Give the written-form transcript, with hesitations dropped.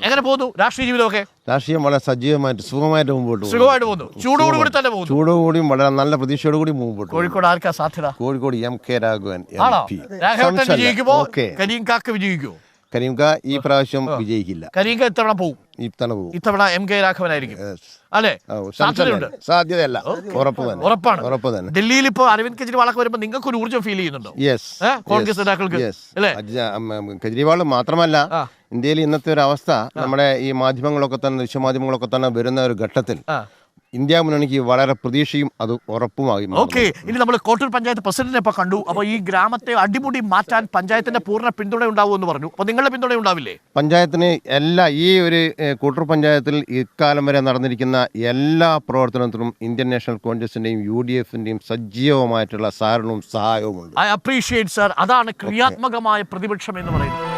എങ്ങനെ പോകുന്നു രാഷ്ട്രീയ ജീവിതമൊക്കെ? രാഷ്ട്രീയം വളരെ സജീവമായിട്ട് സുഖമായിട്ട് മുമ്പോട്ട് പോകുന്നു. ചൂടോടുകൂടി തന്നെ പോകുന്നു. ചൂടോടുകൂടിയും വളരെ നല്ല പ്രതീക്ഷയോടുകൂടി മുമ്പോട്ട്. കോഴിക്കോട് ആർക്കാ സാധ്യത? കോഴിക്കോട് MK രാഘവൻ വിജയിക്കുമോ? കരീം കാക്ക വിജയിക്കുമോ? കരീംക ഈ പ്രാവശ്യം വിജയിക്കില്ല. കരീംക ഇത്തവണ പോകും. ഇത്തവണ MK രാഘവനായിരിക്കും അല്ലേ? സാധ്യതയല്ല, ഉറപ്പ് തന്നെ. ഡൽഹിയിൽ ഇപ്പൊ അരവിന്ദ് കെജ്രിവാളൊക്കെ വരുമ്പോ നിങ്ങൾക്ക് ഒരു ഊർജ്ജം ഫീൽ ചെയ്യുന്നുണ്ടോ കോൺഗ്രസ് നേതാക്കൾക്ക്? കെജ്രിവാൾ മാത്രമല്ല, ഇന്ത്യയിൽ ഇന്നത്തെ ഒരു അവസ്ഥ, നമ്മുടെ ഈ മാധ്യമങ്ങളൊക്കെ തന്നെ, ദൃശ്യമാധ്യമങ്ങളൊക്കെ തന്നെ വരുന്ന ഒരു ഘട്ടത്തിൽ ഇന്ത്യ മുന്നണിക്ക് വളരെ പ്രതീക്ഷയും അത് ഉറപ്പുമായി. ഓക്കെ, ഇനി നമ്മൾ കോട്ടൂർ പഞ്ചായത്ത് പ്രസിഡന്റിനെ ഇപ്പൊ കണ്ടു. അപ്പൊ ഈ ഗ്രാമത്തെ അടിമുടി മാറ്റാൻ പഞ്ചായത്തിന്റെ പൂർണ്ണ പിന്തുണ ഉണ്ടാവുമെന്ന് പറഞ്ഞു. അപ്പൊ നിങ്ങളുടെ പിന്തുണ ഉണ്ടാവില്ലേ? പഞ്ചായത്തിന് ഈ ഒരു കോട്ടൂർ പഞ്ചായത്തിൽ ഇക്കാലം വരെ നടന്നിരിക്കുന്ന എല്ലാ പ്രവർത്തനത്തിനും ഇന്ത്യൻ നാഷണൽ കോൺഗ്രസിന്റെയും UDFന്റെയും സജീവമായിട്ടുള്ള സഹകരണവും സഹായവും ഉണ്ട്. I appreciate sir. അതാണ് ക്രിയാത്മകമായ പ്രതിപക്ഷം എന്ന് പറയുന്നത്.